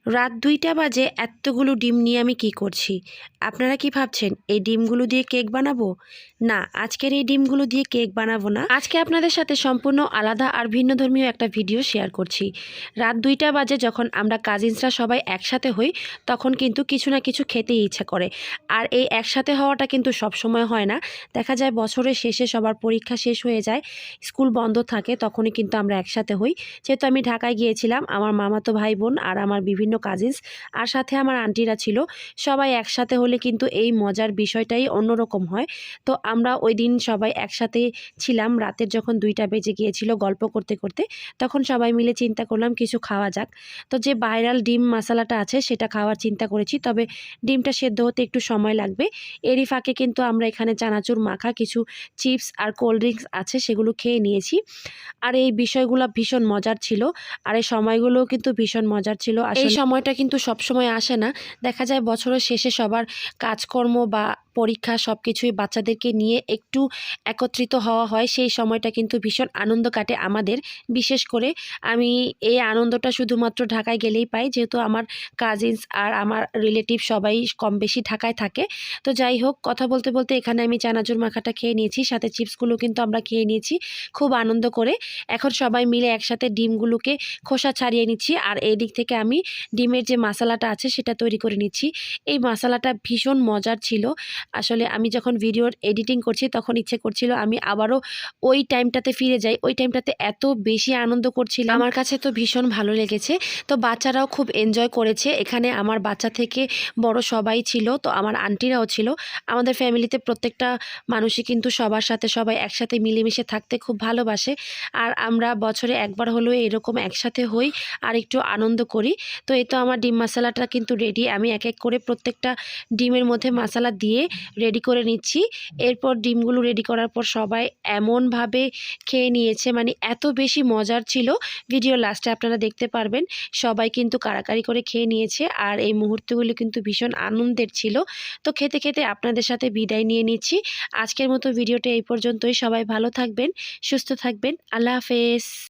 রাত ২টা বাজে এতগুলো ডিম নিয়ে আমি কি করছি? আপনারা কি ভাবছেন এই ডিমগুলো দিয়ে কেক বানাবো? না, আজকের এই ডিমগুলো দিয়ে কেক বানাবো না। আজকে আপনাদের সাথে সম্পূর্ণ আলাদা আর ভিন্নধর্মীয় একটা ভিডিও শেয়ার করছি। রাত ২টা বাজে যখন আমরা কাজিনসরা সবাই একসাথে হই, তখন কিন্তু কিছু না কিছু খেতেই ইচ্ছা করে। আর এই একসাথে হওয়াটা কিন্তু সবসময় হয় না। দেখা যায় বছরের শেষে সবার পরীক্ষা শেষ হয়ে যায়, স্কুল বন্ধ থাকে, তখনই কিন্তু আমরা একসাথে হই। যেহেতু আমি ঢাকায় গিয়েছিলাম, আমার মামাতো ভাই বোন আর আমার বিভিন্ন কাজিনস আর সাথে আমার আন্টিরা ছিল, সবাই একসাথে হলে কিন্তু এই মজার বিষয়টাই অন্যরকম হয়। তো আমরা ওই দিন সবাই একসাথে ছিলাম। রাতের যখন ২টা বেজে গিয়েছিল, গল্প করতে করতে তখন সবাই মিলে চিন্তা করলাম কিছু খাওয়া যাক। তো যে ভাইরাল ডিম মশালাটা আছে সেটা খাওয়ার চিন্তা করেছি, তবে ডিমটা সেদ্ধ হতে একটু সময় লাগবে। এরই ফাঁকে কিন্তু আমরা এখানে চানাচুর মাখা কিছু চিপস আর কোল্ড ড্রিঙ্কস আছে সেগুলো খেয়ে নিয়েছি। আর এই বিষয়গুলো ভীষণ মজার ছিল। আর এই সময়গুলোও কিন্তু ভীষণ মজার ছিল। এই সময়টা কিন্তু সবসময় আসে না। দেখা যায় বছরের শেষে সবার কাজকর্ম বা পরীক্ষা সবকিছুই বাচ্চাদেরকে নিয়ে একটু একত্রিত হওয়া হয়। সেই সময়টা কিন্তু ভীষণ আনন্দ কাটে আমাদের। বিশেষ করে আমি এই আনন্দটা শুধুমাত্র ঢাকায় গেলেই পাই, যেহেতু আমার কাজিনস আর আমার রিলেটিভ সবাই কম বেশি ঢাকায় থাকে। তো যাই হোক, কথা বলতে বলতে এখানে আমি চানাচুর মাখাটা খেয়ে নিয়েছি, সাথে চিপসগুলো কিন্তু আমরা খেয়ে নিয়েছি খুব আনন্দ করে। এখন সবাই মিলে একসাথে ডিমগুলোকে খোসা ছাড়িয়ে নিচ্ছি, আর এই দিক থেকে আমি ডিমের যে মশালাটা আছে সেটা তৈরি করে নিচ্ছি। এই মশালাটা ভীষণ মজার ছিল। আসলে আমি যখন ভিডিওর এডিটিং করছি তখন ইচ্ছে করছিল আমি আবারও ওই টাইমটাতে ফিরে যাই। ওই টাইমটাতে এত বেশি আনন্দ করছিলাম, আমার কাছে তো ভীষণ ভালো লেগেছে। তো বাচ্চারাও খুব এনজয় করেছে। এখানে আমার বাচ্চা থেকে বড় সবাই ছিল, তো আমার আন্টিরাও ছিল। আমাদের ফ্যামিলিতে প্রত্যেকটা মানুষই কিন্তু সবার সাথে সবাই একসাথে মিলেমিশে থাকতে খুব ভালোবাসে। আর আমরা বছরে একবার হলেও এরকম একসাথে হই আর একটু আনন্দ করি। তো এই তো আমার ডিম মশালাটা কিন্তু রেডি। আমি এক এক করে প্রত্যেকটা ডিমের মধ্যে মশালা দিয়ে রেডি করে নিচ্ছি। এরপর ডিমগুলো রেডি করার পর সবাই এমনভাবে খেয়ে নিয়েছে, মানে এত বেশি মজার ছিল। ভিডিও লাস্টে আপনারা দেখতে পারবেন সবাই কিন্তু কাড়াকাড়ি করে খেয়ে নিয়েছে। আর এই মুহূর্তগুলো কিন্তু ভীষণ আনন্দের ছিল। তো খেতে খেতে আপনাদের সাথে বিদায় নিয়ে নিচ্ছি। আজকের মতো ভিডিওটা এই পর্যন্তই। সবাই ভালো থাকবেন, সুস্থ থাকবেন। আল্লাহ হাফেজ।